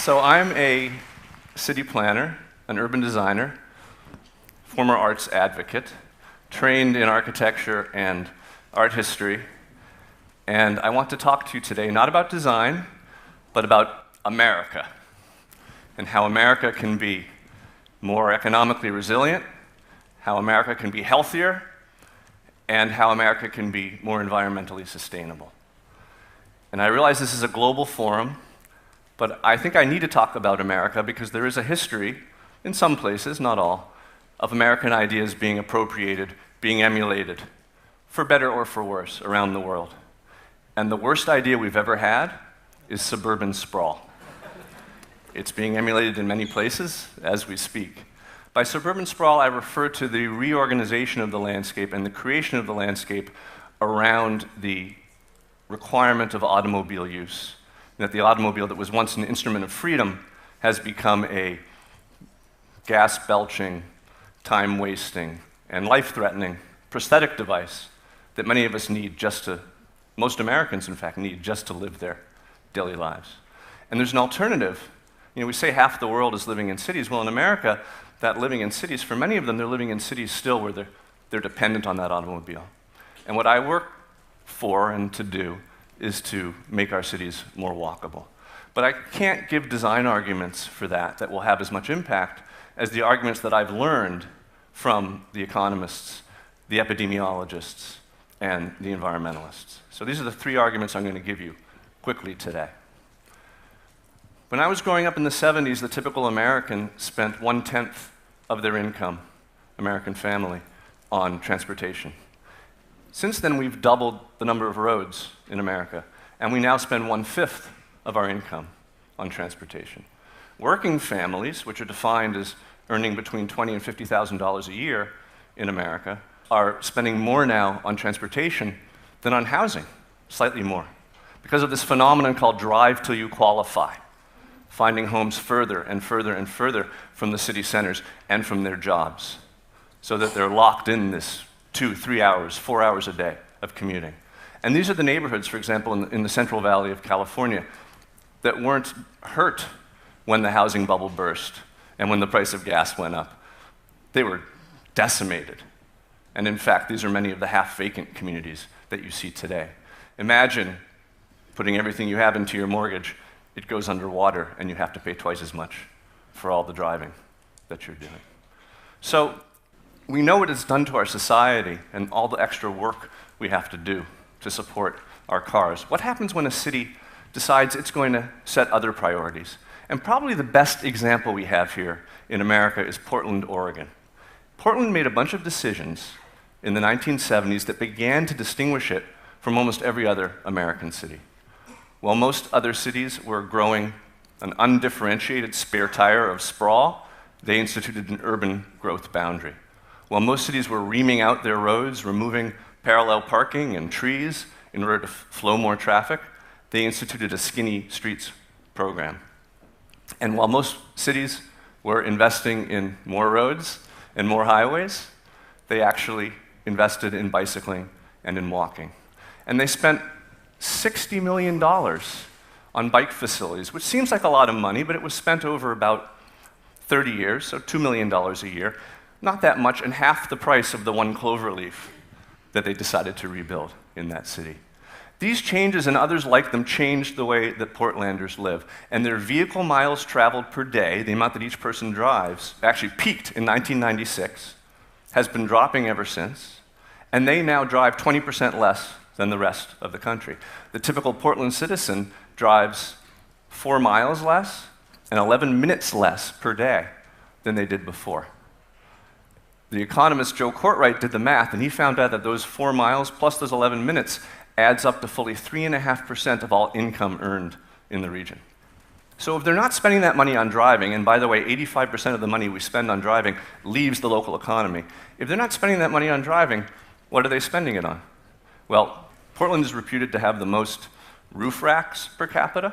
So I'm a city planner, an urban designer, former arts advocate, trained in architecture and art history, and I want to talk to you today not about design, but about America, and how America can be more economically resilient, how America can be healthier, and how America can be more environmentally sustainable. And I realize this is a global forum, but I think I need to talk about America because there is a history, in some places, not all, of American ideas being appropriated, being emulated, for better or for worse, around the world. And the worst idea we've ever had is suburban sprawl. It's being emulated in many places as we speak. By suburban sprawl, I refer to the reorganization of the landscape and the creation of the landscape around the requirement of automobile use. That the automobile that was once an instrument of freedom has become a gas-belching, time-wasting, and life-threatening prosthetic device that many of us need most Americans, in fact, need just to live their daily lives. And there's an alternative. You know, we say half the world is living in cities. Well, in America, that living in cities, for many of them, they're living in cities still where they're dependent on that automobile. And what I work for and to do is to make our cities more walkable. But I can't give design arguments for that will have as much impact as the arguments that I've learned from the economists, the epidemiologists, and the environmentalists. So these are the three arguments I'm going to give you quickly today. When I was growing up in the 70s, the typical American spent 1/10 of their income, American family, on transportation. Since then, we've doubled the number of roads in America, and we now spend 1/5 of our income on transportation. Working families, which are defined as earning between $20,000 and $50,000 a year in America, are spending more now on transportation than on housing, slightly more, because of this phenomenon called drive till you qualify, finding homes further and further and further from the city centers and from their jobs, so that they're locked in this 2, 3 hours, 4 hours a day of commuting. And these are the neighborhoods, for example, in the Central Valley of California that weren't hurt when the housing bubble burst and when the price of gas went up. They were decimated. And in fact, these are many of the half-vacant communities that you see today. Imagine putting everything you have into your mortgage, it goes underwater, and you have to pay twice as much for all the driving that you're doing. So we know what it's done to our society and all the extra work we have to do to support our cars. What happens when a city decides it's going to set other priorities? And probably the best example we have here in America is Portland, Oregon. Portland made a bunch of decisions in the 1970s that began to distinguish it from almost every other American city. While most other cities were growing an undifferentiated spare tire of sprawl, they instituted an urban growth boundary. While most cities were reaming out their roads, removing parallel parking and trees in order to flow more traffic, they instituted a skinny streets program. And while most cities were investing in more roads and more highways, they actually invested in bicycling and in walking. And they spent $60 million on bike facilities, which seems like a lot of money, but it was spent over about 30 years, so $2 million a year. Not that much, and half the price of the one cloverleaf that they decided to rebuild in that city. These changes and others like them changed the way that Portlanders live, and their vehicle miles traveled per day, the amount that each person drives, actually peaked in 1996, has been dropping ever since, and they now drive 20% less than the rest of the country. The typical Portland citizen drives 4 miles less and 11 minutes less per day than they did before. The economist Joe Courtwright did the math, and he found out that those 4 miles plus those 11 minutes adds up to fully 3.5% of all income earned in the region. So if they're not spending that money on driving, and by the way, 85% of the money we spend on driving leaves the local economy, if they're not spending that money on driving, what are they spending it on? Well, Portland is reputed to have the most roof racks per capita,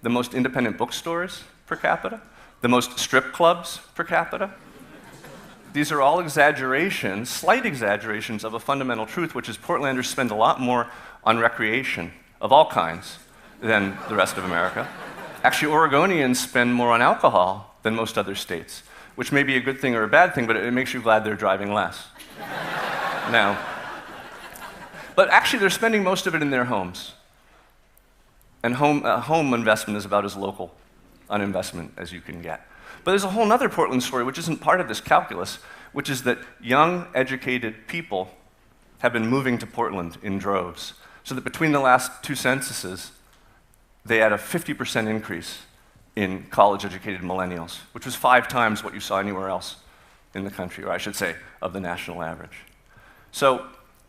the most independent bookstores per capita, the most strip clubs per capita. These are all exaggerations, slight exaggerations of a fundamental truth, which is Portlanders spend a lot more on recreation of all kinds than the rest of America. Actually, Oregonians spend more on alcohol than most other states, which may be a good thing or a bad thing, but it makes you glad they're driving less. Now, but actually they're spending most of it in their homes. And home investment is about as local an investment as you can get. But there's a whole other Portland story which isn't part of this calculus, which is that young, educated people have been moving to Portland in droves. So that between the last two censuses, they had a 50% increase in college-educated millennials, which was 5 times what you saw anywhere else in the country, or I should say, of the national average. So,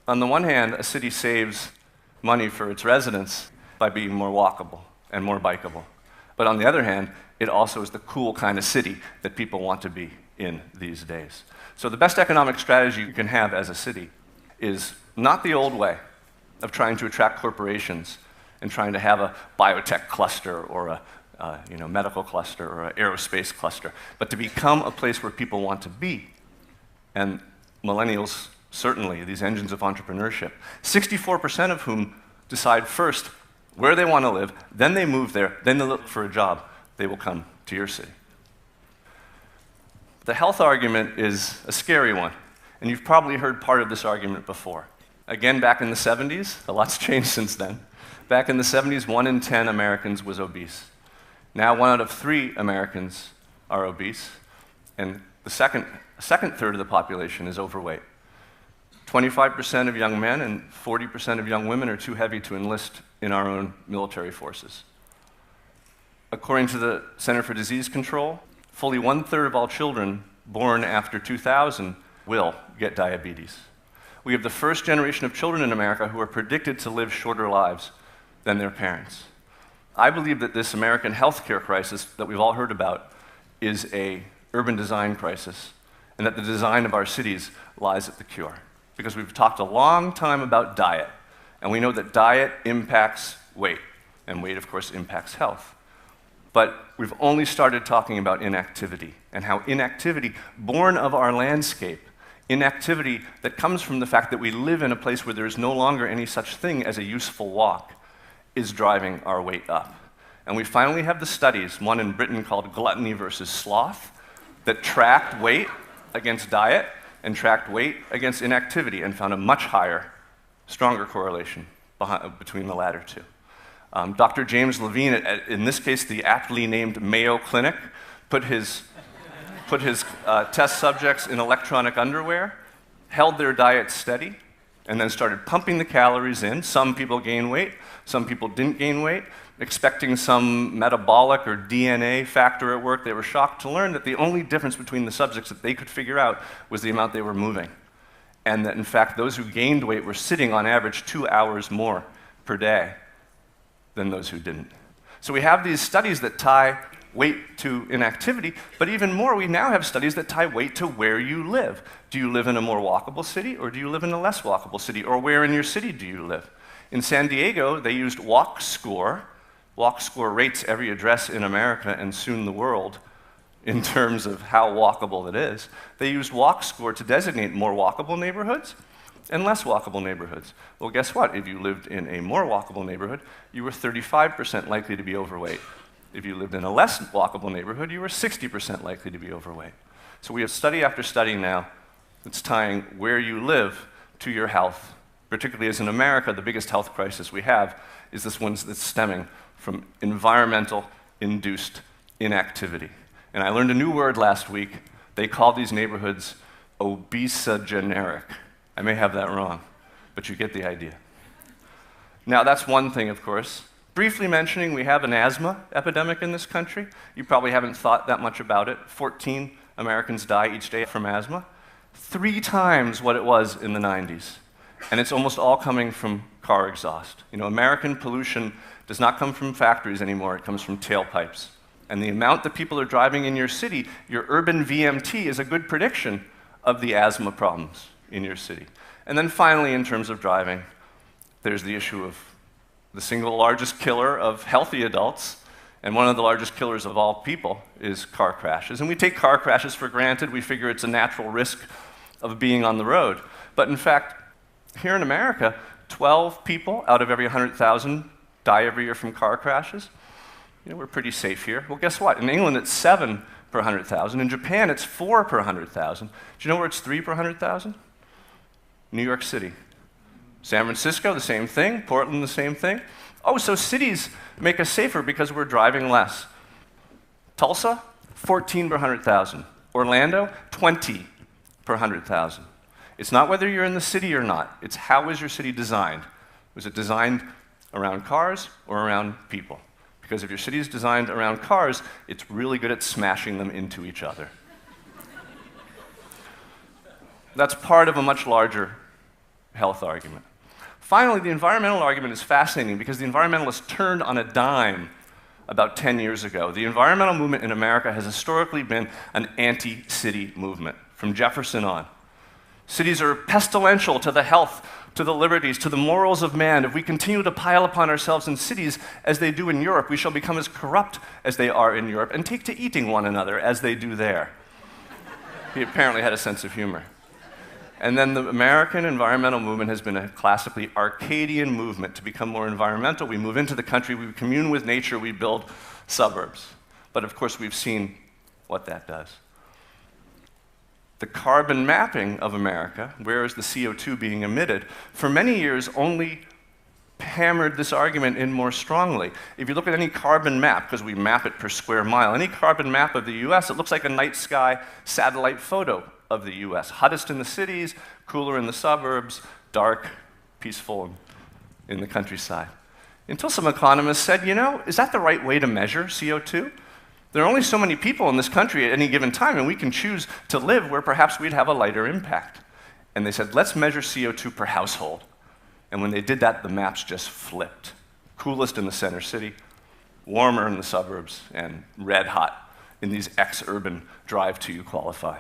on the one hand, a city saves money for its residents by being more walkable and more bikeable. But on the other hand, it also is the cool kind of city that people want to be in these days. So the best economic strategy you can have as a city is not the old way of trying to attract corporations and trying to have a biotech cluster or a medical cluster or an aerospace cluster, but to become a place where people want to be. And millennials, certainly, these engines of entrepreneurship, 64% of whom decide first where they want to live, then they move there, then they look for a job, they will come to your city. The health argument is a scary one, and you've probably heard part of this argument before. Again, back in the 70s, a lot's changed since then. Back in the 70s, 1 in 10 Americans was obese. Now 1 out of 3 Americans are obese, and the second third of the population is overweight. 25% of young men and 40% of young women are too heavy to enlist in our own military forces. According to the Center for Disease Control, fully 1/3 of all children born after 2000 will get diabetes. We have the first generation of children in America who are predicted to live shorter lives than their parents. I believe that this American healthcare crisis that we've all heard about is an urban design crisis, and that the design of our cities lies at the cure. Because we've talked a long time about diet, and we know that diet impacts weight, and weight, of course, impacts health. But we've only started talking about inactivity, and how inactivity, born of our landscape, inactivity that comes from the fact that we live in a place where there is no longer any such thing as a useful walk, is driving our weight up. And we finally have the studies, one in Britain called Gluttony versus Sloth, that tracked weight against diet and tracked weight against inactivity and found a much higher, stronger correlation between the latter two. Dr. James Levine, in this case the aptly named Mayo Clinic, put his test subjects in electronic underwear, held their diet steady, and then started pumping the calories in. Some people gained weight, some people didn't gain weight, expecting some metabolic or DNA factor at work. They were shocked to learn that the only difference between the subjects that they could figure out was the amount they were moving. And that, in fact, those who gained weight were sitting on average 2 hours more per day than those who didn't. So we have these studies that tie weight to inactivity, but even more, we now have studies that tie weight to where you live. Do you live in a more walkable city, or do you live in a less walkable city, or where in your city do you live? In San Diego, they used WalkScore. WalkScore rates every address in America and soon the world in terms of how walkable it is. They used WalkScore to designate more walkable neighborhoods and less walkable neighborhoods. Well, guess what? If you lived in a more walkable neighborhood, you were 35% likely to be overweight. If you lived in a less walkable neighborhood, you were 60% likely to be overweight. So we have study after study now that's tying where you live to your health. Particularly as in America, the biggest health crisis we have is this one that's stemming from environmental-induced inactivity. And I learned a new word last week. They call these neighborhoods obesogeneric. I may have that wrong, but you get the idea. Now, that's one thing, of course. Briefly mentioning, we have an asthma epidemic in this country. You probably haven't thought that much about it. 14 Americans die each day from asthma. 3 times what it was in the 90s. And it's almost all coming from car exhaust. You know, American pollution does not come from factories anymore, it comes from tailpipes. And the amount that people are driving in your city, your urban VMT is a good prediction of the asthma problems in your city. And then finally, in terms of driving, there's the issue of the single largest killer of healthy adults, and one of the largest killers of all people, is car crashes. And we take car crashes for granted. We figure it's a natural risk of being on the road. But in fact, here in America, 12 people out of every 100,000 die every year from car crashes. we're pretty safe here. Well, guess what? In England, it's 7 per 100,000. In Japan, it's 4 per 100,000. Do you know where it's 3 per 100,000? New York City. San Francisco, the same thing. Portland, the same thing. Oh, so cities make us safer because we're driving less. Tulsa, 14 per 100,000. Orlando, 20 per 100,000. It's not whether you're in the city or not. It's how is your city designed? Was it designed around cars or around people? Because if your city is designed around cars, it's really good at smashing them into each other. That's part of a much larger health argument. Finally, the environmental argument is fascinating because the environmentalists turned on a dime about 10 years ago. The environmental movement in America has historically been an anti-city movement, from Jefferson on. Cities are pestilential to the health, to the liberties, to the morals of man. If we continue to pile upon ourselves in cities as they do in Europe, we shall become as corrupt as they are in Europe and take to eating one another as they do there. He apparently had a sense of humor. And then the American environmental movement has been a classically Arcadian movement. To become more environmental, we move into the country, we commune with nature, we build suburbs. But of course, we've seen what that does. The carbon mapping of America, where is the CO2 being emitted, for many years only hammered this argument in more strongly. If you look at any carbon map, because we map it per square mile, any carbon map of the US, it looks like a night sky satellite photo of the US. Hottest in the cities, cooler in the suburbs, dark, peaceful in the countryside. Until some economists said, is that the right way to measure CO2? There are only so many people in this country at any given time, and we can choose to live where perhaps we'd have a lighter impact. And they said, let's measure CO2 per household. And when they did that, the maps just flipped. Coolest in the center city, warmer in the suburbs, and red hot in these ex-urban drive-to-qualify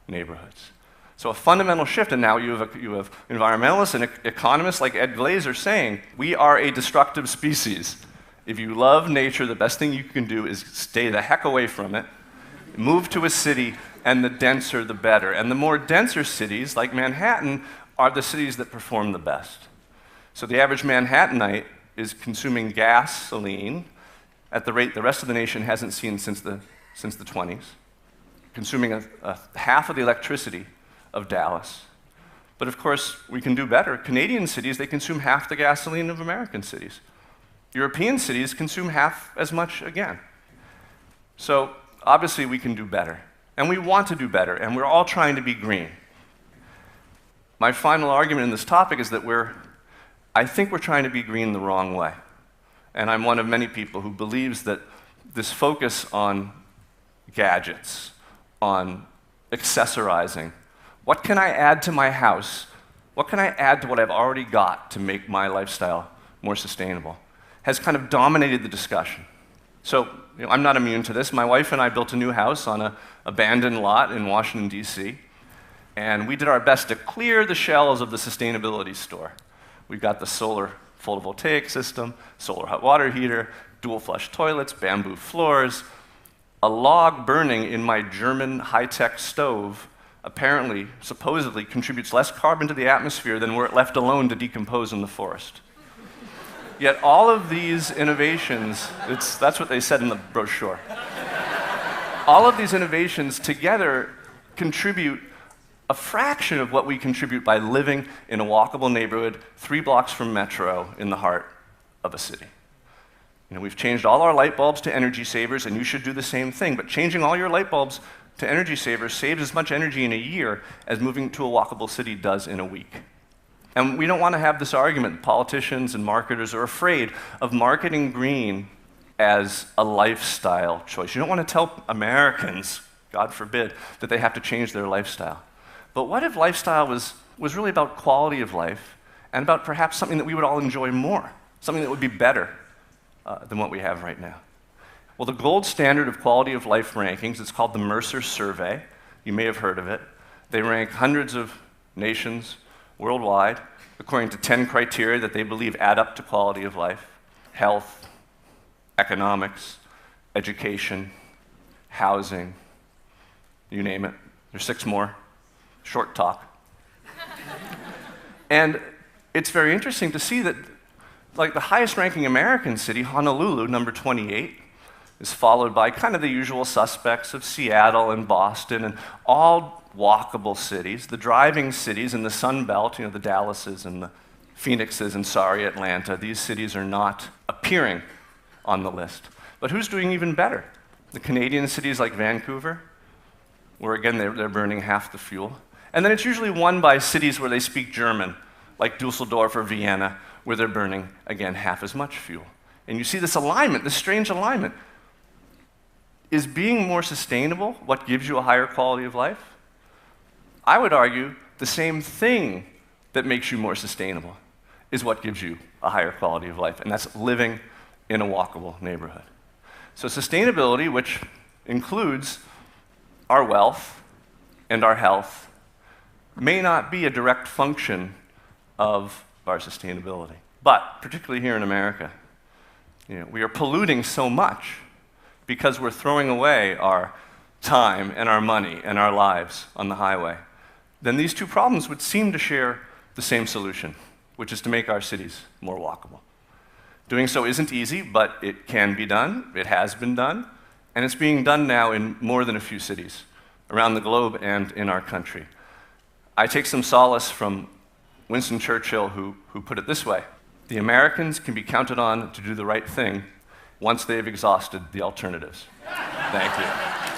neighborhoods. So a fundamental shift, and now you have environmentalists and economists like Ed Glazer saying, we are a destructive species. If you love nature, the best thing you can do is stay the heck away from it, move to a city, and the denser the better. And the more denser cities, like Manhattan, are the cities that perform the best. So the average Manhattanite is consuming gasoline at the rate the rest of the nation hasn't seen since the 20s, consuming a half of the electricity of Dallas. But of course, we can do better. Canadian cities, they consume half the gasoline of American cities. European cities consume half as much again. So obviously we can do better, and we want to do better, and we're all trying to be green. My final argument in this topic is that I think we're trying to be green the wrong way. And I'm one of many people who believes that this focus on gadgets, on accessorizing, what can I add to my house? What can I add to what I've already got to make my lifestyle more sustainable? Has kind of dominated the discussion. So I'm not immune to this. My wife and I built a new house on an abandoned lot in Washington, D.C., and we did our best to clear the shelves of the sustainability store. We got the solar photovoltaic system, solar hot water heater, dual flush toilets, bamboo floors. A log burning in my German high-tech stove apparently, supposedly, contributes less carbon to the atmosphere than were it left alone to decompose in the forest. Yet all of these innovations, that's what they said in the brochure. All of these innovations together contribute a fraction of what we contribute by living in a walkable neighborhood 3 blocks from Metro in the heart of a city. We've changed all our light bulbs to energy savers, and you should do the same thing. But changing all your light bulbs to energy savers saves as much energy in a year as moving to a walkable city does in a week. And we don't want to have this argument. Politicians and marketers are afraid of marketing green as a lifestyle choice. You don't want to tell Americans, God forbid, that they have to change their lifestyle. But what if lifestyle was really about quality of life and about perhaps something that we would all enjoy more, something that would be better than what we have right now? Well, the gold standard of quality of life rankings, it's called the Mercer Survey. You may have heard of it. They rank hundreds of nations worldwide according to 10 criteria that they believe add up to quality of life: health, economics, education, housing, you name it. There's 6 more. Short talk. And it's very interesting to see that, like, the highest ranking American city, Honolulu, number 28, is followed by kind of the usual suspects of Seattle and Boston and all walkable cities, the driving cities in the Sun Belt, the Dallases and the Phoenixes and sorry, Atlanta. These cities are not appearing on the list. But who's doing even better? The Canadian cities like Vancouver, where again they're burning half the fuel. And then it's usually won by cities where they speak German, like Dusseldorf or Vienna, where they're burning, again, half as much fuel. And you see this alignment, this strange alignment. Is being more sustainable what gives you a higher quality of life? I would argue the same thing that makes you more sustainable is what gives you a higher quality of life, and that's living in a walkable neighborhood. So sustainability, which includes our wealth and our health, may not be a direct function of our sustainability. But particularly here in America, we are polluting so much because we're throwing away our time and our money and our lives on the highway. Then these two problems would seem to share the same solution, which is to make our cities more walkable. Doing so isn't easy, but it can be done, it has been done, and it's being done now in more than a few cities around the globe and in our country. I take some solace from Winston Churchill, who put it this way: the Americans can be counted on to do the right thing once they've exhausted the alternatives. Thank you.